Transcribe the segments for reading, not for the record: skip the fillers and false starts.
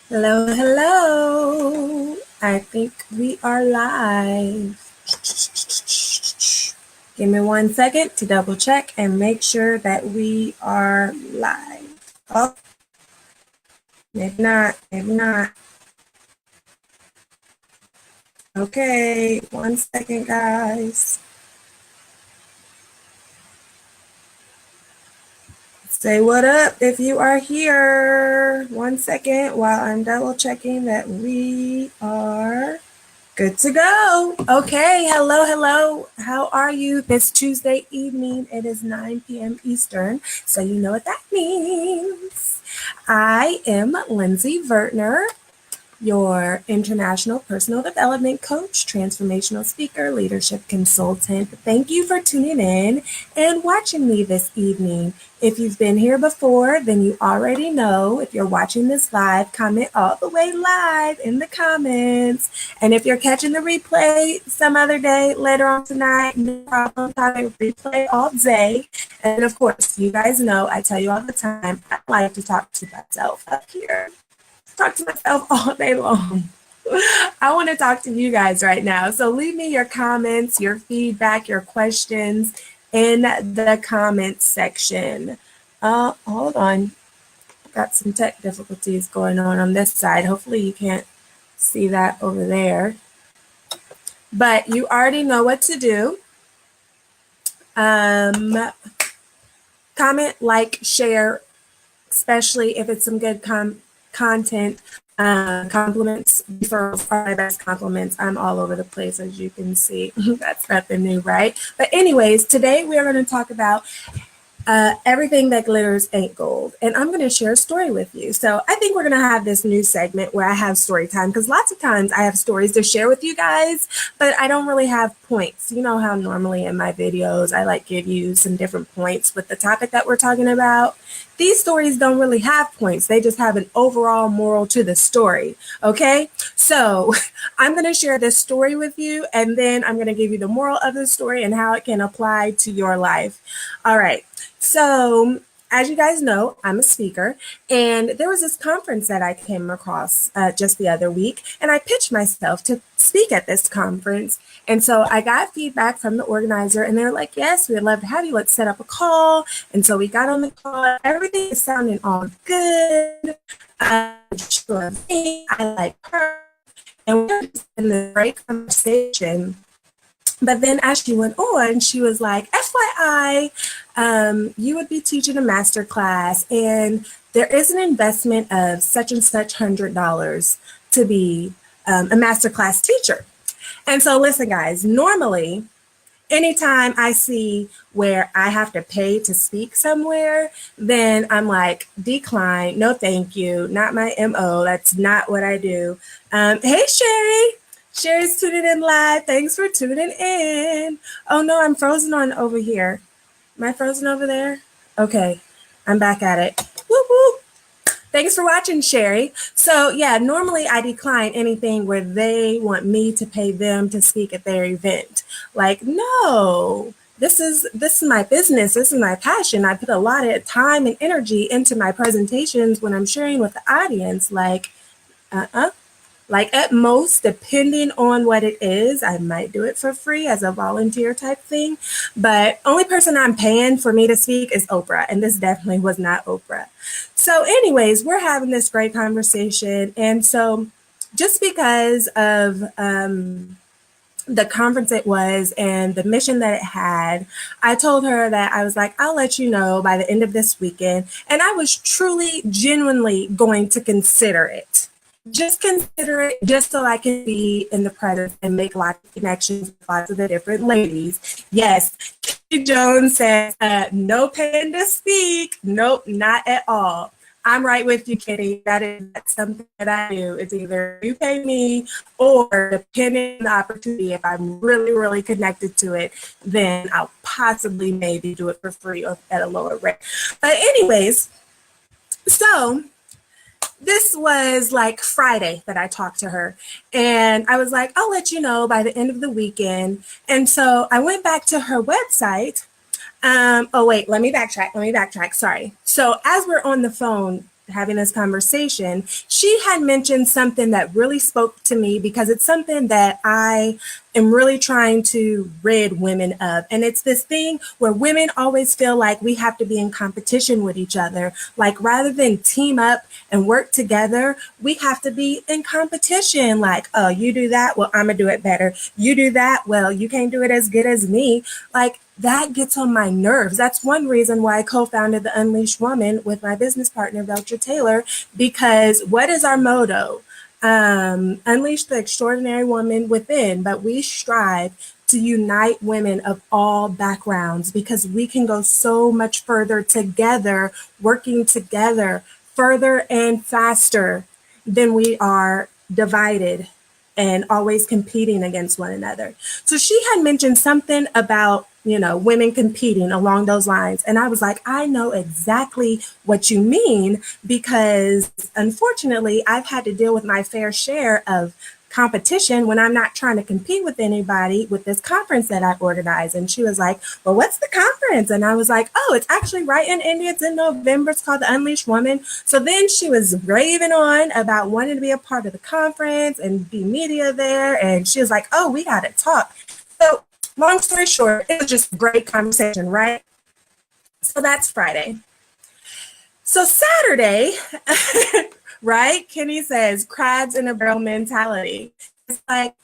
Hello, hello. I think we are live. Give me 1 second to double check and make sure that we are live. Oh, maybe not, maybe not. Okay, 1 second, guys. Say what up if you are here. 1 second while I'm double checking that we are good to go. Okay, hello, hello. How are you this Tuesday evening? It is 9 p.m. Eastern, so you know what that means. I am Lindsay Vertner, your international personal development coach, transformational speaker, leadership consultant. Thank you for tuning in and watching me this evening. If you've been here before, then you already know. If you're watching this live, comment all the way live in the comments. And if you're catching the replay some other day, later on tonight, no problem, comment replay all day. And of course, you guys know, I tell you all the time, I like to talk to myself up here. Talk to myself all day long. I want to talk to you guys right now. So leave me your comments, your feedback, your questions in the comments section. Hold on. Got some tech difficulties going on this side. Hopefully you can't see that over there. But you already know what to do. Comment, like, share, especially if it's some good content. Compliments, referrals are my best compliments. I'm all over the place, as you can see. That's nothing new, right? But anyways, today we are going to talk about everything that glitters ain't gold. And I'm going to share a story with you. So I think we're going to have this new segment where I have story time, because lots of times I have stories to share with you guys, but I don't really have points. You know how normally in my videos I like give you some different points with the topic that we're talking about. These stories don't really have points. They just have an overall moral to the story. Okay. So I'm going to share this story with you, and then I'm going to give you the moral of the story and how it can apply to your life. All right. So, as you guys know, I'm a speaker, and there was this conference that I came across just the other week, and I pitched myself to speak at this conference. And so I got feedback from the organizer, and they're like, yes, we'd love to have you. Let's set up a call. And so we got on the call. Everything is sounding all good. I like her. And we were just in this great conversation. But then as she went on, she was like, FYI, you would be teaching a master class, and there is an investment of such and such $100 to be a master class teacher. And so listen, guys, normally, anytime I see where I have to pay to speak somewhere, then I'm like, decline, no thank you, not my MO, that's not what I do. Hey, Sherry. Sherry's tuning in live. Thanks for tuning in. Oh no, I'm frozen on over here. Am I frozen over there? Okay, I'm back at it. Woo woo. Thanks for watching, Sherry. So yeah, normally I decline anything where they want me to pay them to speak at their event. Like, no, this is my business. This is my passion. I put a lot of time and energy into my presentations when I'm sharing with the audience. Like, like at most, depending on what it is, I might do it for free as a volunteer type thing. But only person I'm paying for me to speak is Oprah. And this definitely was not Oprah. So anyways, we're having this great conversation. And so just because of the conference it was and the mission that it had, I told her that I was like, I'll let you know by the end of this weekend. And I was truly, genuinely going to consider it. Just consider it just so I can be in the presence and make lots of connections with lots of the different ladies. Yes, Kitty Jones says, no paying to speak. Nope, not at all. I'm right with you, Kitty. That's something that I do. It's either you pay me or depending on the opportunity, if I'm really, really connected to it, then I'll possibly maybe do it for free or at a lower rate. But anyways, so this was like Friday that I talked to her, and I was like, I'll let you know by the end of the weekend. And so I went back to her website. Oh, wait, let me backtrack. Sorry. So as we're on the phone, having this conversation, she had mentioned something that really spoke to me because it's something that I am really trying to rid women of. And it's this thing where women always feel like we have to be in competition with each other. Like rather than team up and work together, we have to be in competition. Like, oh, you do that, well, I'm gonna do it better. You do that, well, you can't do it as good as me. Like that gets on my nerves. That's one reason why I co-founded the Unleashed Woman with my business partner, Belcher Taylor, because what is our motto? Unleash the extraordinary woman within, but we strive to unite women of all backgrounds because we can go so much further together, working together further and faster than we are divided and always competing against one another. So she had mentioned something about, women competing along those lines. And I was like, I know exactly what you mean, because unfortunately, I've had to deal with my fair share of competition when I'm not trying to compete with anybody with this conference that I organized. And she was like, well, what's the conference? And I was like, oh, it's actually right in India. It's in November. It's called the Unleashed Woman. So then she was raving on about wanting to be a part of the conference and be media there. And she was like, oh, we got to talk. So long story short, it was just a great conversation, right? So that's Friday. So Saturday, right? Kenny says, crabs in a barrel mentality. It's like,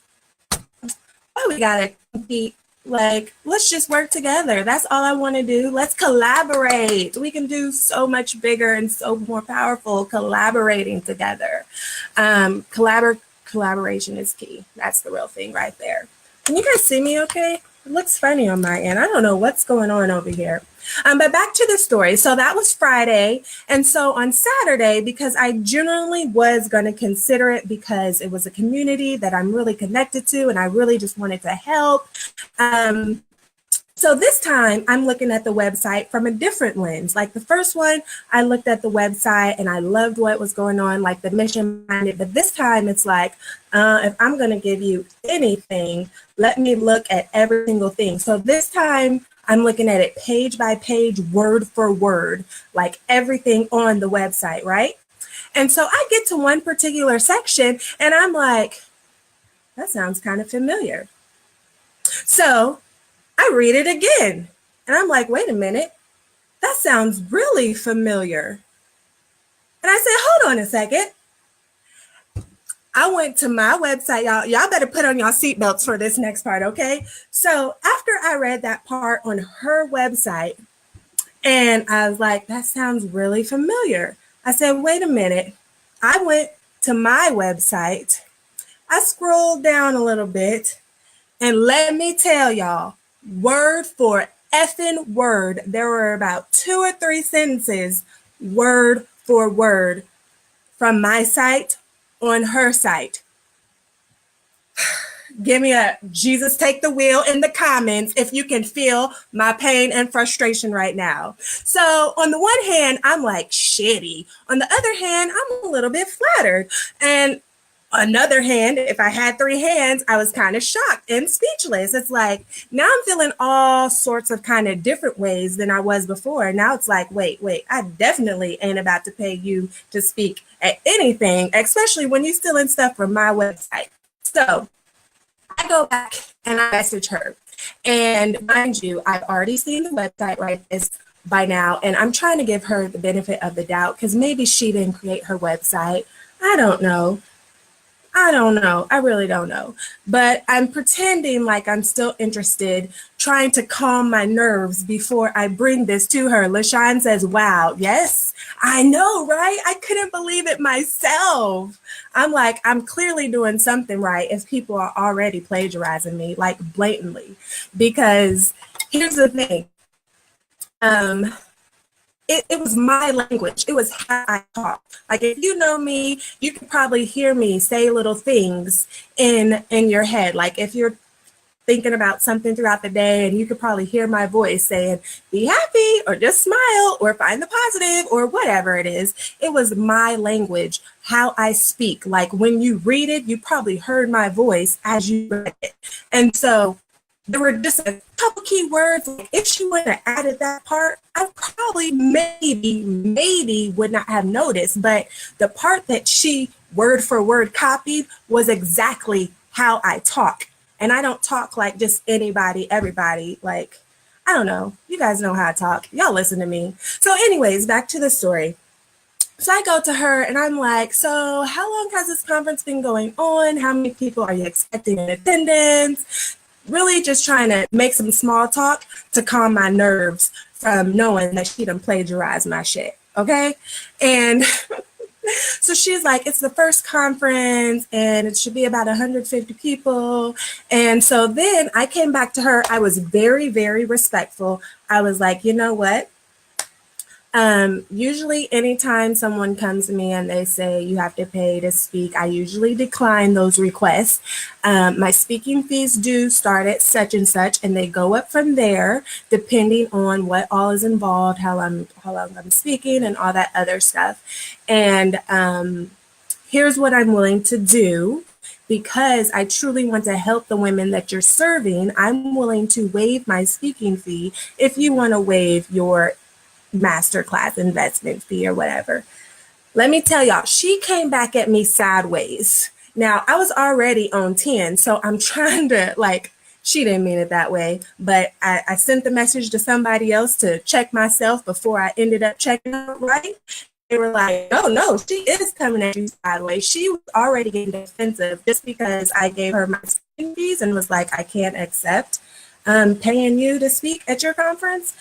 oh, we gotta compete. Like, let's just work together. That's all I want to do. Let's collaborate. We can do so much bigger and so more powerful collaborating together. Collaboration is key. That's the real thing right there. Can you guys see me okay? It looks funny on my end. I don't know what's going on over here. But back to the story. So that was Friday. And so on Saturday, because I generally was going to consider it because it was a community that I'm really connected to and I really just wanted to help. So this time I'm looking at the website from a different lens. Like the first one, I looked at the website and I loved what was going on, like the mission behind it. But this time it's like, if I'm going to give you anything, let me look at every single thing. So this time I'm looking at it page by page, word for word, like everything on the website, right? And so I get to one particular section and I'm like, that sounds kind of familiar. So I read it again and I'm like, wait a minute, that sounds really familiar. And I said, hold on a second. I went to my website, y'all better put on y'all seatbelts for this next part, okay? So after I read that part on her website, and I was like, that sounds really familiar. I said, wait a minute. I went to my website, I scrolled down a little bit, and let me tell y'all, word for effing word, there were about 2 or 3 sentences, word for word, from my site on her site. Give me a Jesus take the wheel in the comments if you can feel my pain and frustration right now. So on the one hand, I'm like shitty. On the other hand, I'm a little bit flattered. And another hand, if I had 3 hands, I was kind of shocked and speechless. It's like, now I'm feeling all sorts of kind of different ways than I was before. Now it's like, wait, I definitely ain't about to pay you to speak at anything, especially when you're stealing stuff from my website. So I go back and I message her. And mind you, I've already seen the website right by now, and I'm trying to give her the benefit of the doubt because maybe she didn't create her website. I don't know. I really don't know. But I'm pretending like I'm still interested, trying to calm my nerves before I bring this to her. LaShawn says, wow, yes, I know, right? I couldn't believe it myself. I'm like, I'm clearly doing something right if people are already plagiarizing me, like blatantly. Because here's the thing. It was my language. It was how I talk. Like if you know me, you could probably hear me say little things in your head. Like if you're thinking about something throughout the day and you could probably hear my voice saying, be happy or just smile or find the positive or whatever it is. It was my language, how I speak. Like when you read it, you probably heard my voice as you read it. And so there were just a couple key words. Like if she wouldn't have added that part, I probably maybe would not have noticed. But the part that she word for word copied was exactly how I talk. And I don't talk like just anybody, everybody. Like, I don't know. You guys know how I talk. Y'all listen to me. So anyways, back to the story. So I go to her and I'm like, so how long has this conference been going on? How many people are you expecting in attendance? Really just trying to make some small talk to calm my nerves from knowing that she done plagiarized my shit. Okay. And so she's like, it's the first conference and it should be about 150 people. And so then I came back to her. I was very, very respectful. I was like, you know what? Usually anytime someone comes to me and they say you have to pay to speak, I usually decline those requests. My speaking fees do start at such and such, and they go up from there depending on what all is involved, how long I'm speaking and all that other stuff. And here's what I'm willing to do. Because I truly want to help the women that you're serving, I'm willing to waive my speaking fee if you want to waive your masterclass investment fee or whatever. Let me tell y'all, she came back at me sideways. Now, I was already on 10, so I'm trying to, like, she didn't mean it that way, but I sent the message to somebody else to check myself before I ended up checking out right. They were like, no, she is coming at you sideways. She was already getting defensive just because I gave her my speaking fees and was like, I can't accept paying you to speak at your conference.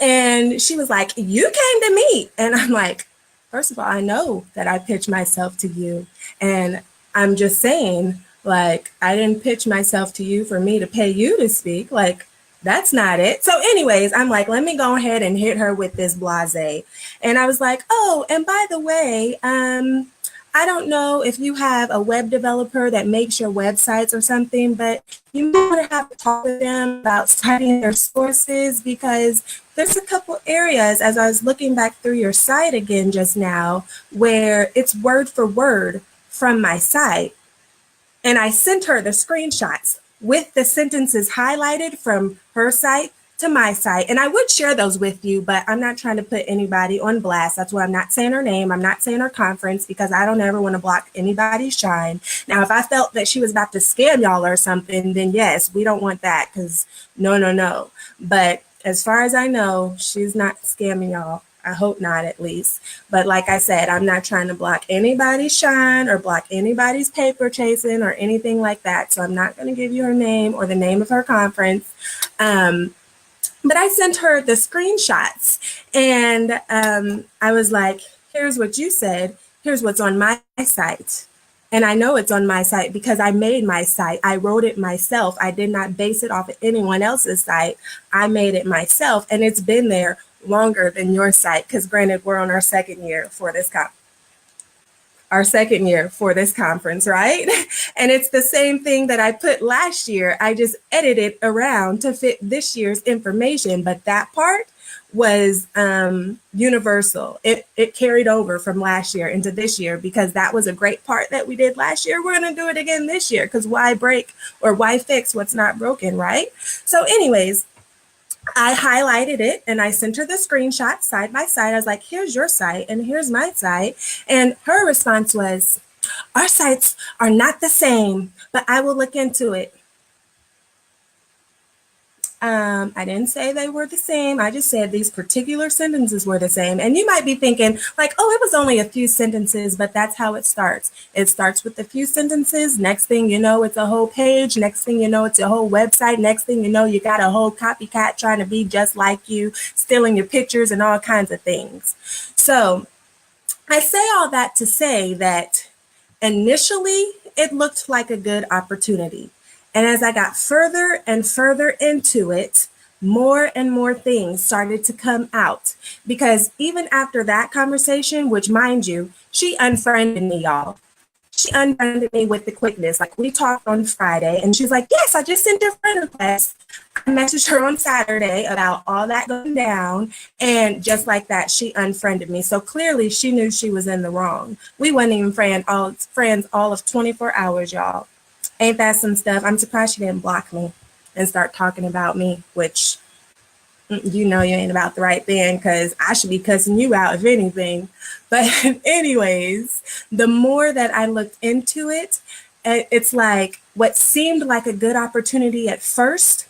And she was like, you came to me. And I'm like, first of all, I know that I pitched myself to you. And I'm just saying, like, I didn't pitch myself to you for me to pay you to speak. Like, that's not it. So anyways, I'm like, let me go ahead and hit her with this blase. And I was like, oh, and by the way, I don't know if you have a web developer that makes your websites or something, but you might want to have to talk with them about citing their sources, because there's a couple areas, as I was looking back through your site again just now, where it's word for word from my site. And I sent her the screenshots with the sentences highlighted from her site to my site. And I would share those with you, but I'm not trying to put anybody on blast. That's why I'm not saying her name. I'm not saying her conference, because I don't ever want to block anybody's shine. Now, if I felt that she was about to scam y'all or something, then yes, we don't want that, because no. But as far as I know, she's not scamming y'all. I hope not, at least. But like I said, I'm not trying to block anybody's shine or block anybody's paper chasing or anything like that. So I'm not going to give you her name or the name of her conference. But I sent her the screenshots, and I was like, here's what you said. Here's what's on my site. And I know it's on my site because I made my site. I wrote it myself. I did not base it off of anyone else's site. I made it myself, and it's been there longer than your site, because granted, we're on our second year for this conference, right? And it's the same thing that I put last year. I just edited around to fit this year's information, but that part was universal. It carried over from last year into this year, because that was a great part that we did last year. We're going to do it again this year, because why break or why fix what's not broken, right? So anyways, I highlighted it and I sent her the screenshot side by side. I was like, here's your site and here's my site. And her response was, our sites are not the same, but I will look into it. I didn't say they were the same. I just said these particular sentences were the same. And you might be thinking like, oh, it was only a few sentences, but that's how it starts. It starts with a few sentences. Next thing you know, it's a whole page. Next thing you know, it's a whole website. Next thing you know, you got a whole copycat trying to be just like you, stealing your pictures and all kinds of things. So I say all that to say that initially it looked like a good opportunity. And as I got further and further into it, more and more things started to come out. Because even after that conversation, which mind you, she unfriended me, y'all. She unfriended me with the quickness. Like, we talked on Friday and she's like, yes, I just sent your friend request. I messaged her on Saturday about all that going down. And just like that, she unfriended me. So clearly she knew she was in the wrong. We weren't even friends all of 24 hours, y'all. Ain't that some stuff? I'm surprised she didn't block me and start talking about me, which you know you ain't about the right thing because I should be cussing you out if anything. But anyways, the more that I looked into it, it's like what seemed like a good opportunity at first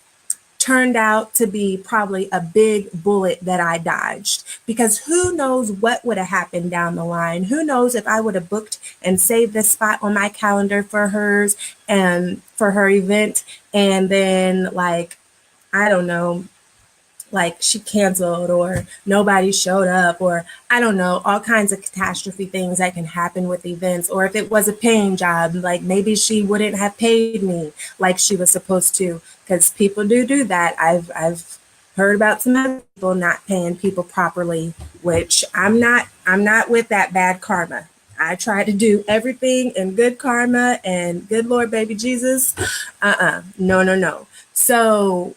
turned out to be probably a big bullet that I dodged because who knows what would have happened down the line. Who knows if I would have booked and saved this spot on my calendar for hers and for her event, and then like I don't know, like she canceled or nobody showed up or I don't know, all kinds of catastrophe things that can happen with events. Or if it was a paying job, like maybe she wouldn't have paid me like she was supposed to, because people do that. I've heard about some other people not paying people properly, which I'm not with that bad karma. I try to do everything in good karma and good Lord baby Jesus. No. So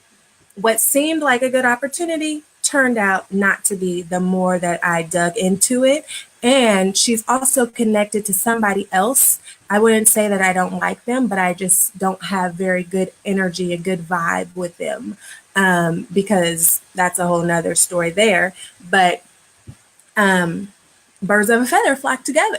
what seemed like a good opportunity turned out not to be the more that I dug into it. And she's also connected to somebody else. I wouldn't say that I don't like them, but I just don't have very good energy, a good vibe with them, because that's a whole nother story there. But um, birds of a feather flock together.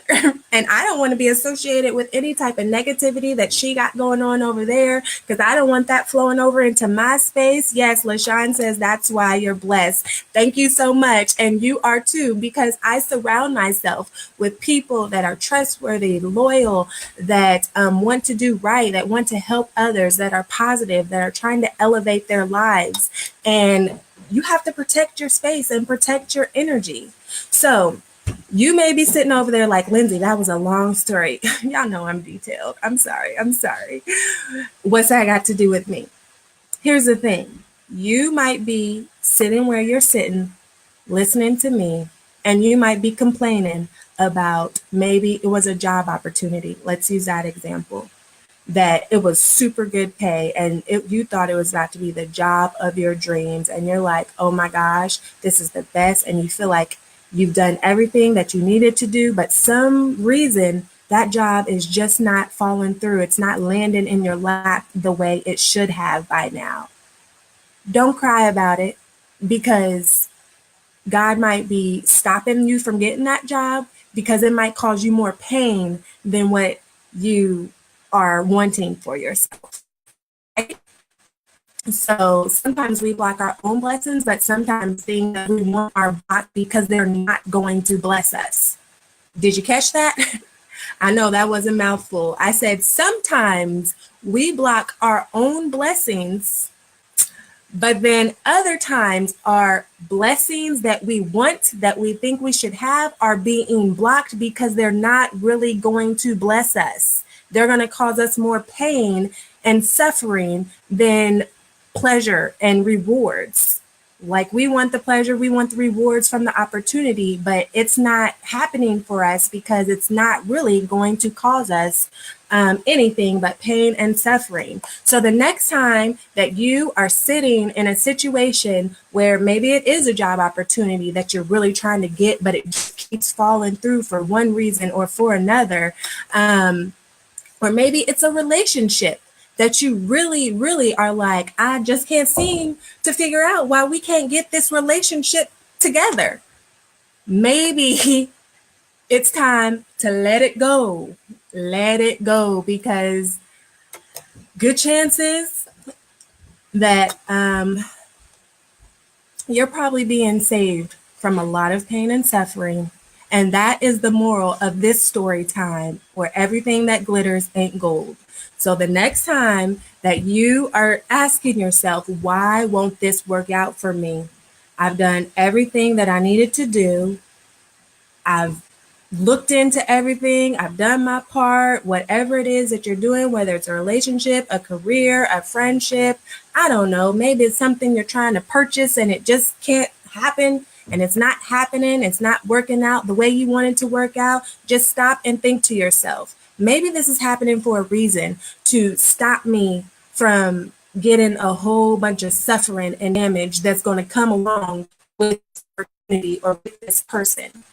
And I don't want to be associated with any type of negativity that she got going on over there because I don't want that flowing over into my space. Yes, LaShawn says that's why you're blessed. Thank you so much. And you are too, because I surround myself with people that are trustworthy, loyal, that want to do right, that want to help others, that are positive, that are trying to elevate their lives. And you have to protect your space and protect your energy. So, you may be sitting over there like, Lindsay, that was a long story. Y'all know I'm detailed. I'm sorry. What's that got to do with me? Here's the thing. You might be sitting where you're sitting, listening to me, and you might be complaining about maybe it was a job opportunity. Let's use that example. That it was super good pay and you thought it was about to be the job of your dreams. And you're like, oh my gosh, this is the best. And you feel like you've done everything that you needed to do, but some reason that job is just not falling through. It's not landing in your lap the way it should have by now. Don't cry about it because God might be stopping you from getting that job because it might cause you more pain than what you are wanting for yourself. Right? So sometimes we block our own blessings, but sometimes things that we want are blocked because they're not going to bless us. Did you catch that? I know that was a mouthful. I said sometimes we block our own blessings, but then other times our blessings that we want, that we think we should have, are being blocked because they're not really going to bless us. They're going to cause us more pain and suffering than pleasure and rewards. Like we want the pleasure, we want the rewards from the opportunity, but it's not happening for us because it's not really going to cause us anything but pain and suffering. So the next time that you are sitting in a situation where maybe it is a job opportunity that you're really trying to get, but it just keeps falling through for one reason or for another, or maybe it's a relationship that you really are like, I just can't seem to figure out why we can't get this relationship together. Maybe it's time to let it go. Let it go, because good chances that you're probably being saved from a lot of pain and suffering. And that is the moral of this story time, where everything that glitters ain't gold. So the next time that you are asking yourself, why won't this work out for me? I've done everything that I needed to do. I've looked into everything. I've done my part. Whatever it is that you're doing, whether it's a relationship, a career, a friendship, I don't know. Maybe it's something you're trying to purchase and it just can't happen, and it's not happening. It's not working out the way you want it to work out. Just stop and think to yourself, maybe this is happening for a reason, to stop me from getting a whole bunch of suffering and damage that's going to come along with this opportunity or with this person.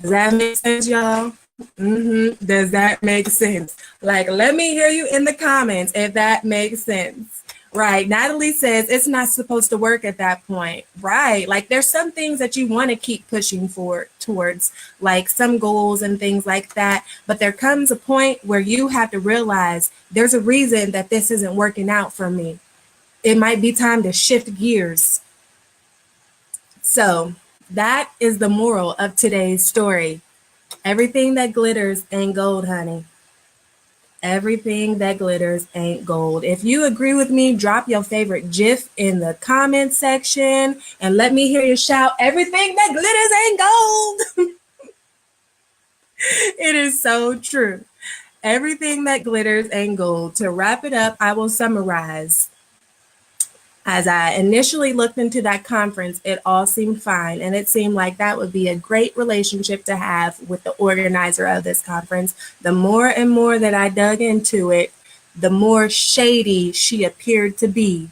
Does that make sense, y'all? Does that make sense? Like, let me hear you in the comments if that makes sense. Right. Natalie says it's not supposed to work at that point. Right. Like, there's some things that you want to keep pushing for towards, like some goals and things like that. But there comes a point where you have to realize there's a reason that this isn't working out for me. It might be time to shift gears. So that is the moral of today's story. Everything that glitters ain't gold, honey. Everything that glitters ain't gold. If you agree with me, drop your favorite GIF in the comment section and let me hear you shout, everything that glitters ain't gold. It is so true. Everything that glitters ain't gold. To wrap it up, I will summarize. As I initially looked into that conference, it all seemed fine, and it seemed like that would be a great relationship to have with the organizer of this conference. The more and more that I dug into it, the more shady she appeared to be.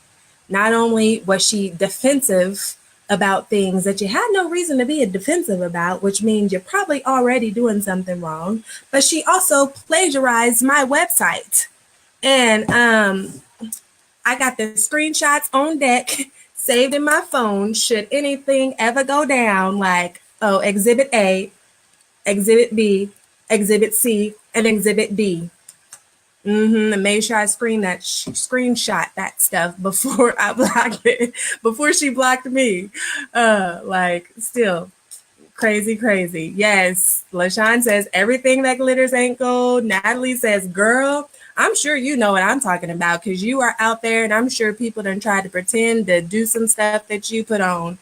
Not only was she defensive about things that you had no reason to be defensive about, which means you're probably already doing something wrong, but she also plagiarized my website. And I got the screenshots on deck saved in my phone should anything ever go down, like, oh, Exhibit A, Exhibit B, Exhibit C, and Exhibit D. And made sure I screenshot that stuff before I blocked it, before she blocked me. Like, still crazy. Yes, LaShawn says everything that glitters ain't gold. Natalie says, girl, I'm sure you know what I'm talking about because you are out there, and I'm sure people done tried to pretend to do some stuff that you put on.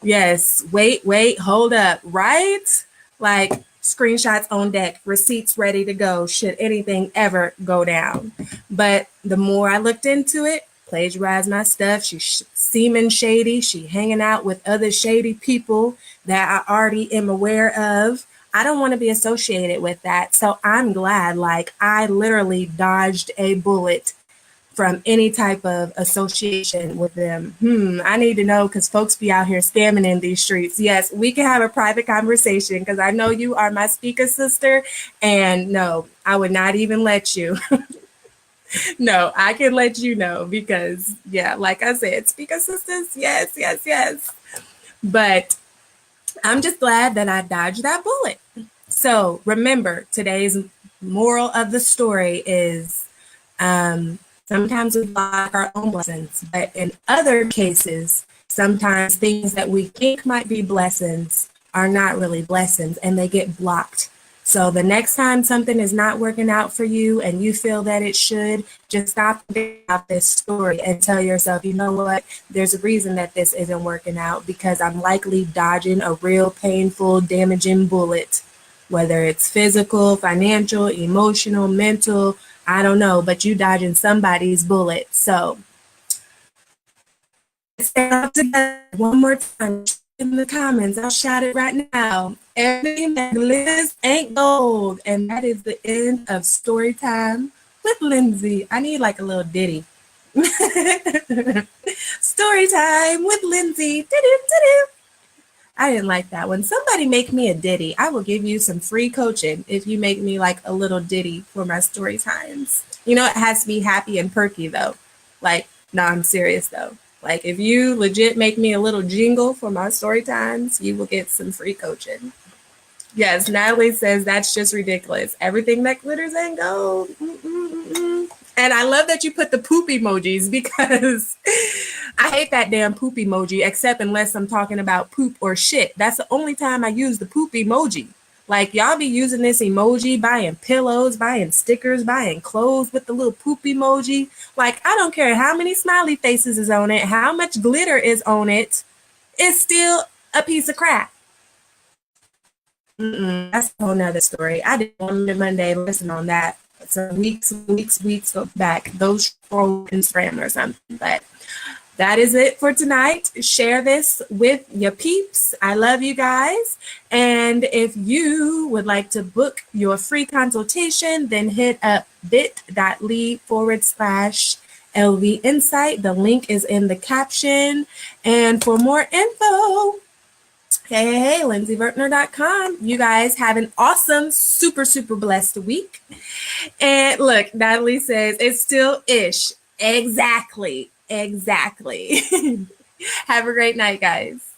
Yes, wait, hold up, right? Like, screenshots on deck, receipts ready to go should anything ever go down. But the more I looked into it, plagiarized my stuff, she's seeming shady, she hanging out with other shady people that I already am aware of. I don't want to be associated with that. So I'm glad, like, I literally dodged a bullet from any type of association with them. I need to know because folks be out here scamming in these streets. Yes, we can have a private conversation because I know you are my speaker sister, and no, I would not even let you. No, I can let you know because, yeah, like I said, speaker sisters, yes. But I'm just glad that I dodged that bullet. So remember, today's moral of the story is sometimes we block our own blessings, but in other cases, sometimes things that we think might be blessings are not really blessings and they get blocked. So the next time something is not working out for you and you feel that it should, just stop about this story and tell yourself, you know what, there's a reason that this isn't working out because I'm likely dodging a real painful, damaging bullet, whether it's physical, financial, emotional, mental, I don't know, but you dodging somebody's bullet. So let's stand together one more time in the comments. I'll shout it right now. Everything that glitters ain't gold. And that is the end of story time with Lindsay. I need like a little ditty. Story time with Lindsay. I didn't like that one. Somebody make me a ditty. I will give you some free coaching if you make me like a little ditty for my story times. You know, it has to be happy and perky though. Like, no, I'm serious though. Like, if you legit make me a little jingle for my story times, you will get some free coaching. Yes, Natalie says that's just ridiculous. Everything that glitters ain't gold. And I love that you put the poop emojis because I hate that damn poop emoji, except unless I'm talking about poop or shit. That's the only time I use the poop emoji. Like, y'all be using this emoji, buying pillows, buying stickers, buying clothes with the little poop emoji. Like, I don't care how many smiley faces is on it, how much glitter is on it. It's still a piece of crap. That's a whole nother story. I did one Monday lesson on that. Some weeks back. Those for Instagram or something. But that is it for tonight. Share this with your peeps. I love you guys. And if you would like to book your free consultation, then hit up bit.ly/LV Insight. The link is in the caption. And for more info, Hey, LindsayVertner.com. You guys have an awesome, super, super blessed week. And look, Natalie says it's still ish. Exactly. Exactly. Have a great night, guys.